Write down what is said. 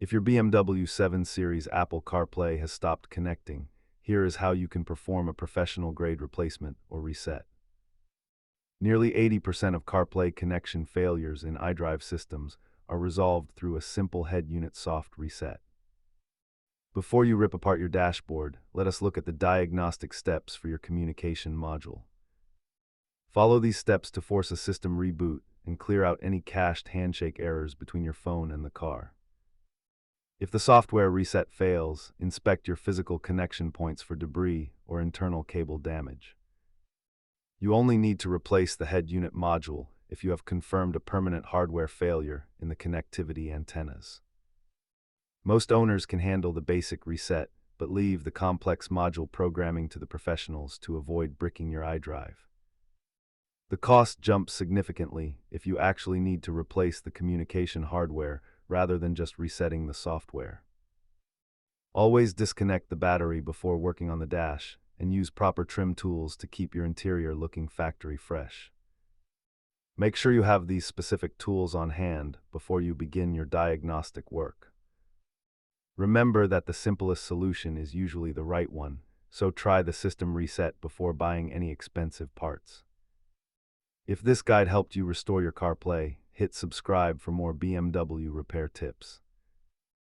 If your BMW 7 Series Apple CarPlay has stopped connecting, here is how you can perform a professional-grade replacement or reset. Nearly 80% of CarPlay connection failures in iDrive systems are resolved through a simple head unit soft reset. Before you rip apart your dashboard, let us look at the diagnostic steps for your communication module. Follow these steps to force a system reboot and clear out any cached handshake errors between your phone and the car. If the software reset fails, inspect your physical connection points for debris or internal cable damage. You only need to replace the head unit module if you have confirmed a permanent hardware failure in the connectivity antennas. Most owners can handle the basic reset, but leave the complex module programming to the professionals to avoid bricking your iDrive. The cost jumps significantly if you actually need to replace the communication hardware rather than just resetting the software. Always disconnect the battery before working on the dash and use proper trim tools to keep your interior looking factory fresh. Make sure you have these specific tools on hand before you begin your diagnostic work. Remember that the simplest solution is usually the right one, so try the system reset before buying any expensive parts. If this guide helped you restore your CarPlay, hit subscribe for more BMW repair tips.